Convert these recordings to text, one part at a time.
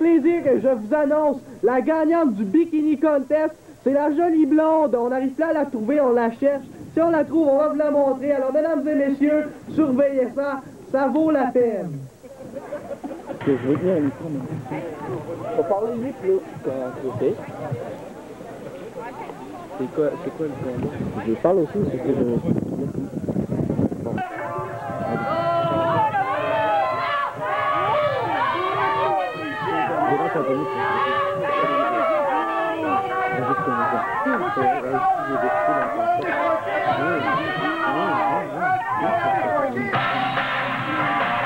plaisir que je vous annonce la gagnante du Bikini Contest. C'est la jolie blonde. On n'arrive pas à la trouver, on la cherche. Si on la trouve, on va vous la montrer. Alors, mesdames et messieurs, surveillez ça. Ça vaut la peine. Je veux tenir le micro, mais... Faut parler vite, là, quand tu fais. C'est quoi le point? Je parle aussi, c'est que je... Bon.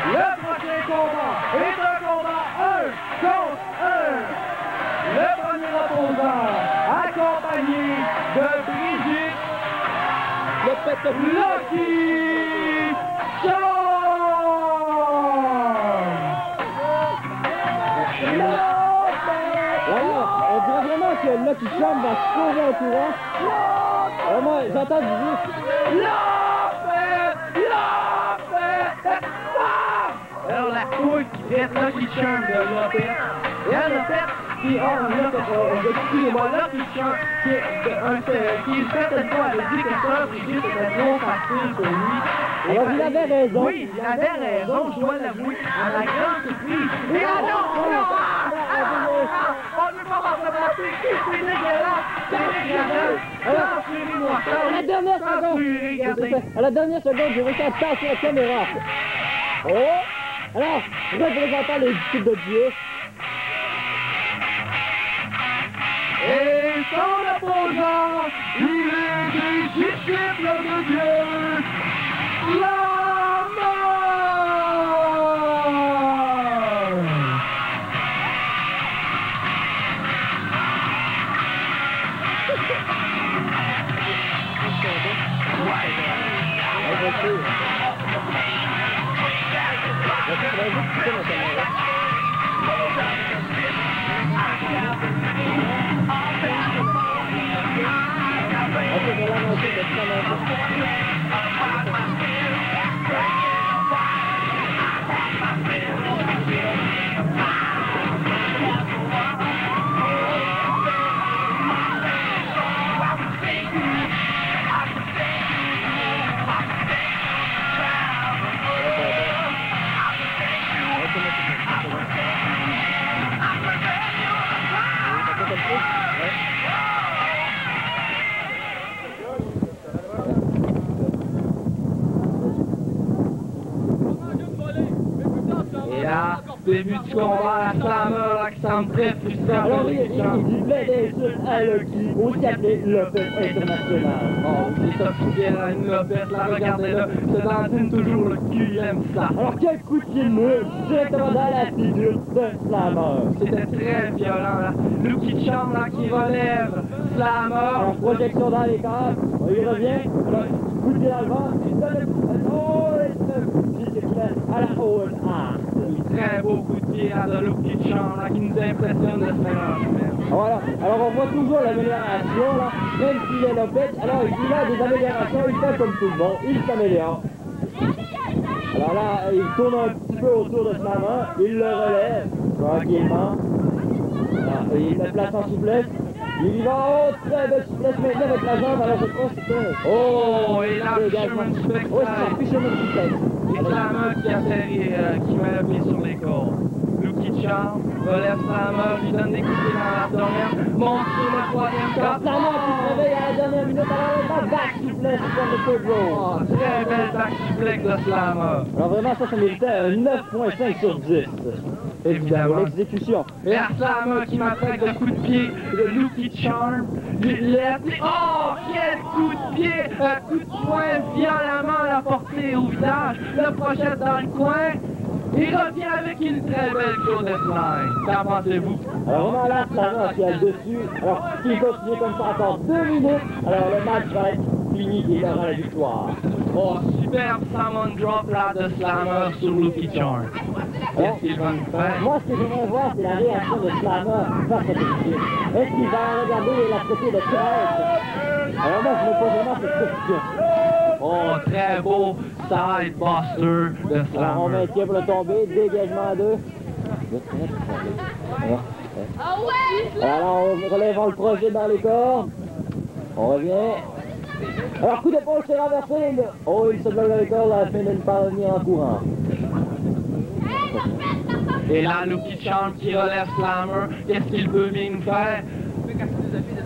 Le prochain combat est un combat 1 contre 1. Le premier opposant, accompagné de Brigitte, Lucky Charms. On dirait vraiment que Lucky Charms va se sauver au courant. Moi, j'entends du bruit. Alors la couille qui est Lucky Charms de Lopez. Et à Lopez, qui a excusez-moi, Lucky Charms, qui certaines fois avait dit que ça, Brigitte était trop facile pour lui. Alors il avait raison. Oui, il avait raison, je dois l'avouer, à la grande surprise. Et ah non, on ne peut pas voir ça passer, c'est dégueulasse, c'est dégueulasse. Censurez-moi ça. À la dernière seconde, à la dernière seconde, j'ai réussi à passer la caméra. Oh! Alors, représentant les disciples de Dieu. Et son opposant, il est des disciples de Dieu. La mort! Début du combat, la Slammer qui semble très frustrant. Alors il dit plein d'insultes à Lucky, aussi appelé Lopez International. Oh, c'est officiel, une Lopez, là, regardez-là, se dandine toujours le cul, il aime ça. Alors quel coup de pied de mur, directement dans la figure de Slammer. C'était très violent, là. Lucky Charms, là, qui relève Slammer. Alors projection dans les cases, on y revient, alors, coup de pied dans le ventre, il donne le coup de pied à la haute arc. Très beau coup de pied à de Lucky Charms, là, qui nous impressionne de ce mélange. Voilà, alors on voit toujours l'amélioration, là, même s'il est Lopez, alors il a des améliorations, il fait comme tout le monde, il s'améliore. Alors là, il tourne un petit peu autour de Slammer, il le relève, tranquillement. Alors, il le place en souplesse. Il y va en haut, très belle souplesse maintenant avec la jambe, alors je crois que c'est... Oh, et là, chemin de souplesse. Oh, c'est un chemin de souplesse. Et Slammer qui atterrit, qui met le pied sur les côtes. Lucky Charms relève Slammer, lui donne des coups de pied dans l'abdomen, monte sur le troisième top. Slammer qui se réveille à la dernière minute, alors la back souplesse from the third row. Oh, très belle back suplex de Slammer. Alors vraiment, ça méritait un 9.5 sur 10. Évidemment, l'exécution. Et la Slammer qui m'attaque de coup de pied de Lucky Charms. Oh, quel coup de pied! Un coup de poing violemment à la portée au visage. Le projette dans le coin. Il revient avec une très belle Clothesline. Qu'en pensez-vous? Alors vraiment là, Slammer qui a le dessus. Alors s'il continue comme ça encore 2 minutes, alors le match va être fini et il aura la victoire. Oh, superbe salmon drop là de Slammer sur Lucky Charms. Qu'est-ce qu'il va nous faire? Moi, ce que j'aimerais voir, c'est la réaction de Slammer face à Brigitte. Est-ce qu'il va regarder et la traiter de traître? Alors moi, je me pose vraiment cette question. Oh, très beau side buster de Alors on Slammer. maintient pour le tomber, dégagement à 2. Alors on relève le projet dans les cordes. On revient. Alors coup d'épaule s'est renversé. Oh, il se bloque dans les cordes à la fin d'une parvenir en courant. Et là, Lucky Charm qui relève Slammer, qu'est-ce qu'il peut bien nous faire?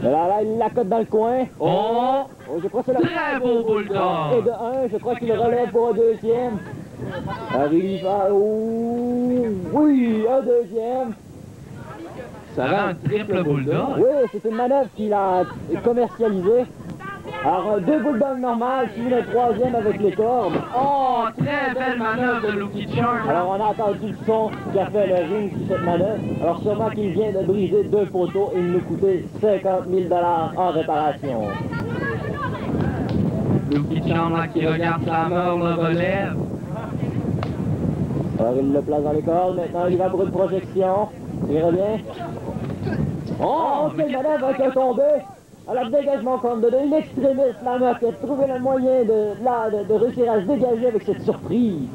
Là, il la cote dans le coin. Oh! Je crois que c'est Très beau bulldog! Et de 1, je crois qu'il le relève pour un deuxième. Arrive à... Oh, oui, un deuxième. Ça rend un triple bulldog? Oui, c'est une manœuvre qu'il a commercialisée. Alors, 2 bulldogs normales, puis le troisième avec les cordes. Oh, très belle manœuvre de Lucky Charm! Alors, on a entendu le son qui a fait le ring sur cette manœuvre. Alors, sûrement qu'il vient de briser 2 poteaux et il nous coûtait 50 000 en réparation. Lucky Charm là, qui regarde Slammer, le relève. Alors, il le place dans les cordes. Maintenant, il va pour une projection. Il revient. Oh, quelle manœuvre avec un tombé! Alors, dégagement contre de l'extrémiste, Slammer qui a trouvé le moyen de réussir à se dégager avec cette surprise.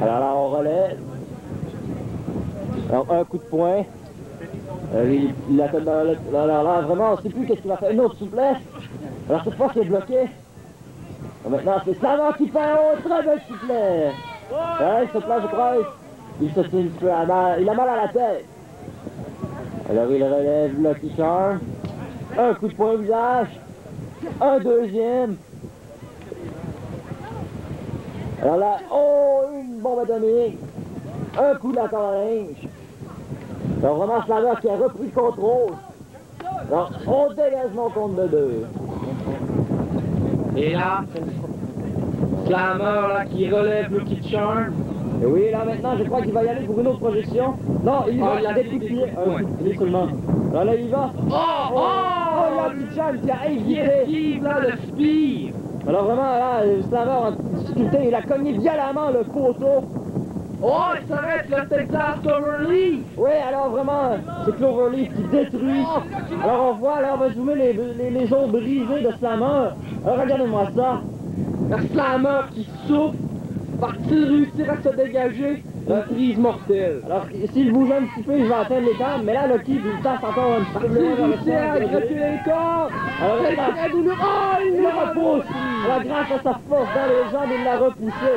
Alors là, on relève. Alors, un coup de poing. Il la donne dans le... Alors là, vraiment, on ne sait plus qu'est-ce qu'il va faire. Une autre souplesse. Alors, cette fois, c'est bloqué. Alors, maintenant, c'est Slammer qui fait un haut, très bel souplesse. Ouais, il se place, je crois. Il se tient un peu à mal. Il a mal à la tête. Alors, il relève Lucky Charm. Un coup de poing au visage. Un deuxième. Alors là, oh, une bombe atomique. Un coup de la linge. Alors vraiment, Slammer qui a repris le contrôle. Alors, on dégage mon compte de 2. Et là, Slammer là, qui relève Lucky Charm. Et oui, là maintenant, je crois qu'il va y aller pour une autre projection. Non, il va, il a des coups de pied. Un coup de pied seulement. Alors là, il va. Oh! Il y a Lucky Charm qui a Il évité. esquive là, le speed! Alors vraiment, là, Slammer en difficulté, il a cogné violemment le poteau. Oh, il s'arrête le Texas Cloverleaf! Oui, alors vraiment, c'est Cloverleaf qui détruit. Alors on voit, là, on va zoomer les os brisés de Slammer. Alors regardez-moi ça. Le Slammer qui souffle, va-t-il réussir à se dégager? La prise mortelle. Alors s'il bouge un petit peu, il va atteindre les cordes, mais là, Lucky il tasse encore un petit peu plus loin vers le Il a greffé les cordes! Alors C'est là, très douloureux! Oh, il le repousse. Alors grâce à sa force dans les jambes, il l'a repoussé.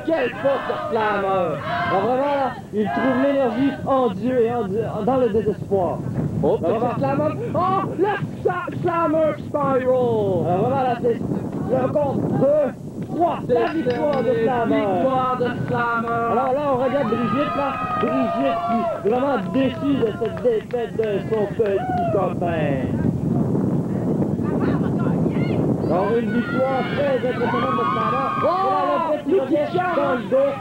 Quelle force de Slammer! Alors vraiment, là, il trouve l'énergie en Dieu et dans le désespoir. Oh, Alors, c'est Slammer! Oh, le Slammer Spiral! Alors vraiment, là, c'est le compte 2, 3, la victoire de Slammer. Victoire de Slammer! Alors là, on regarde Brigitte, là. Brigitte qui est vraiment déçue de cette défaite de son petit copain. Alors, une victoire très impressionnante de Slammer. Oh! Lucky Charm! Dans le dos.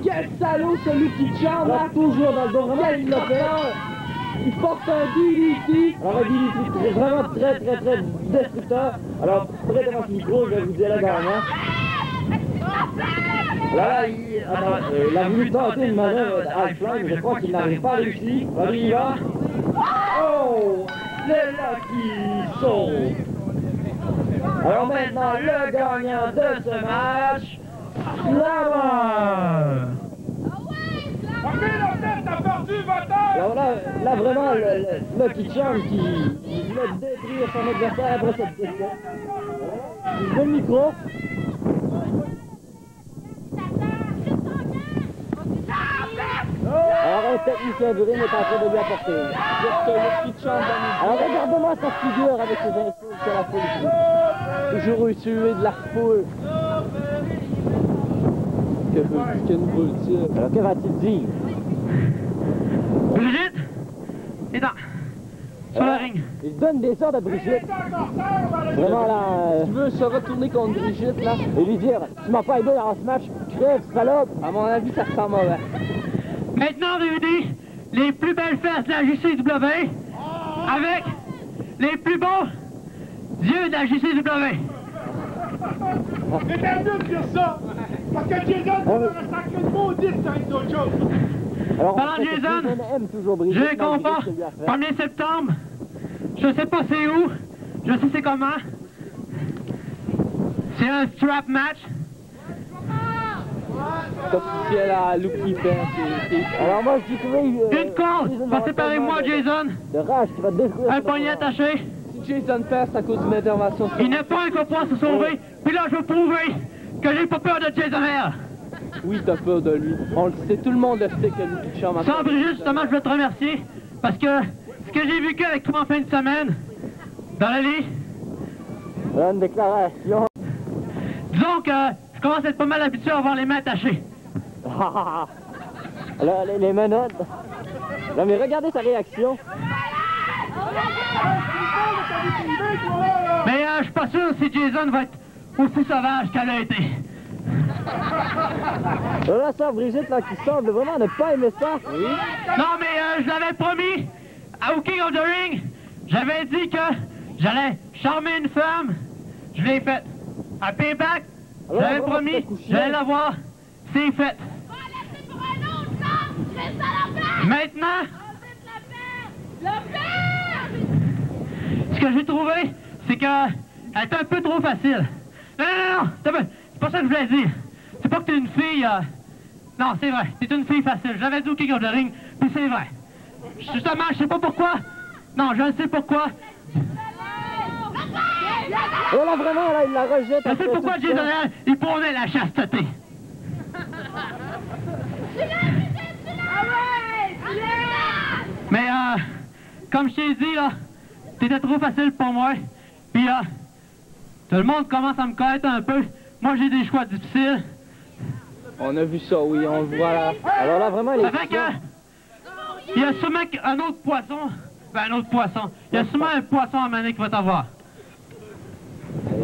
Quel salaud ce Lucky Charm! Là, toujours dans le dos. Vraiment, Quel il l'a fait. Il porte un DDT! Alors, un DDT c'est vraiment très destructeur. Alors, près devant ce micro, je vais vous dire la gagnant. Là, il a voulu tenter une manœuvre high fly, mais je crois qu'il n'arrive pas à réussir. Alors, il y va. Oh! Le Lucky sauve! Alors maintenant, le gagnant de ce match, Slammer! Alors là vraiment, le Lucky Charm qui voulait détruire son adversaire après cette défaite. Il veut le micro. Alors un technicien du ring est en train de lui apporter. Alors regardez-moi sa figure avec ses insultes sur la foule. Toujours tué de la foule. Qu'une brutale. Alors que va-t-il dire? Brigitte! Et dans. Sur le ring. Il donne des ordres à Brigitte. Vraiment là... Tu veux se retourner contre Brigitte là? Et lui dire, tu m'as pas aidé dans ce match, crève, salope. À mon avis, ça sent mauvais. Maintenant, réunis les plus belles fesses de la JCW avec les plus beaux yeux de la JCW. Mais t'as mieux de dire ça! Parce que Jason, il va sacrer une maudite avec d'autres choses! Alors, Parlant de Jason, aime toujours Brigitte. j'ai un combat, 1er septembre, je sais pas c'est où, je sais c'est comment. C'est un strap match. C'est officiel à Luke qui fait. Alors moi je dis que oui. Une corde! Va séparer moi, Jason! De rage qui va te détruire. Un poignet attaché! Si Jason perd, c'est à cause d'une intervention. Il n'est pas un copain se sauver! Puis là, je veux prouver que j'ai pas peur de Jason Hare! Oui, t'as peur de lui. On le sait, tout le monde le sait que Lucky Charm a Sans Brigitte, justement, je veux te remercier parce que ce que j'ai vécu avec toi en fin de semaine, dans la lit, Une déclaration. disons que je commence à être pas mal habitué à avoir les mains attachées. Là, les menottes. Là, mais regardez sa réaction. Mais je suis pas sûr si Jason va être aussi sauvage qu'elle a été. Là, ça, Brigitte, là, qui semble vraiment ne pas aimer ça. Oui. Non, mais je l'avais promis au King of the Ring. J'avais dit que j'allais charmer une femme. Je l'ai fait. À Payback, j'avais promis, j'allais la voir. C'est fait. Maintenant, ce que j'ai trouvé, c'est qu'elle est un peu trop facile. Non, c'est pas ça que je voulais dire. C'est pas que t'es une fille... Non, c'est vrai, t'es une fille facile. J'avais dit au King of the Ring, puis c'est vrai. Justement, je sais pas pourquoi. Non, je ne sais pourquoi. Et là, vraiment, là, il la rejette. Je sais pourquoi Jason Hare, il prônait la chasteté. Mais, comme je t'ai dit, là, t'étais trop facile pour moi. Puis, tout le monde commence à me connaître un peu. Moi, j'ai des choix difficiles. On a vu ça, oui, on le voit là. Alors là, vraiment, il Ça est... fait que... Il y a sûrement un autre poisson. Ben, un autre poisson. Il y a sûrement un poisson à maner qui va t'avoir.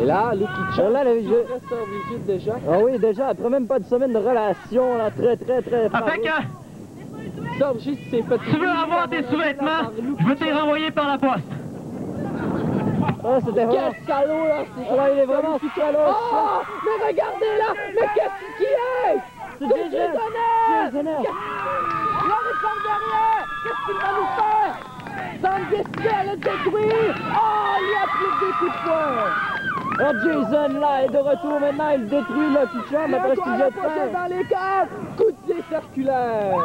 Et là, Lucky Charm, Là, les jeux... reste sur Brigitte déjà. Ah oui, déjà, après même pas de semaine de relation, là, très... Ça fait que... Ça, Brigitte s'est fait... Tu veux avoir tes sous-vêtements, je veux t'y renvoyer par la poste. Ah, c'était vraiment... Quel salaud, là! Alors, il est vraiment salaud. Oh! Mais regardez là! Mais qu'est-ce qu'il est? C'est C'est Jason Jason Hare! Hare. Là, il est par derrière! Qu'est-ce qu'il va nous faire? Ça me détruit, le détruire! Oh, il a pris des coups de poing! Alors, Jason, là, est de retour maintenant. Il détruit Lucky Charm après ce qu'il vient de faire. dans les caves! Coup de pied circulaire!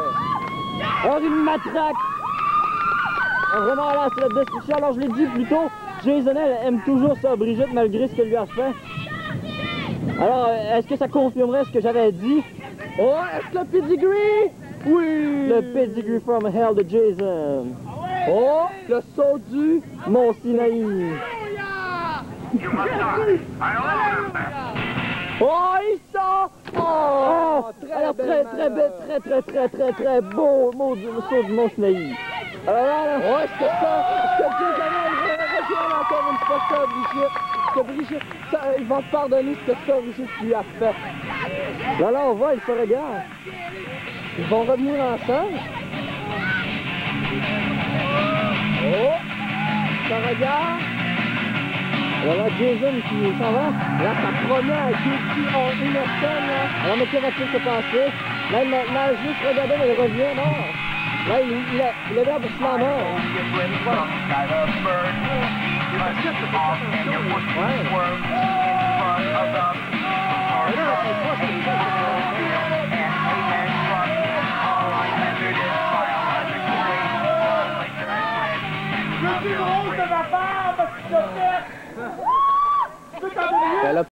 Alors, il matraque. Alors, vraiment, là, c'est la destruction. Alors, je l'ai dit plus tôt, Jason Hare aime toujours ça, Brigitte, malgré ce qu'elle lui a fait. Alors, est-ce que ça confirmerait ce que j'avais dit? Oh, est-ce que le pedigree? Oui! Le pedigree from hell de Jason. Oh, le saut du... Mont Sinaï. Oh, il sort! Oh, Alors, très beau mot du saut du Mont Sinaï. Alors là, Oh, est-ce que Jason Hare revient encore une fois ça, Brigitte? Est-ce que Brigitte, ça, il va te pardonner ce que ça, Brigitte, lui a fait? là, on voit, il se regarde. Ils vont revenir ensemble. Oh! Ça regarde. Voilà, Jason qui s'en va. Là, sa première qui ont une scène, là. Alors, mais que va-t-il se passer? Là, il m'a juste regardé, mais il revient, non? Là, il est là pour se la mort. Je suis drôle de ma part parce que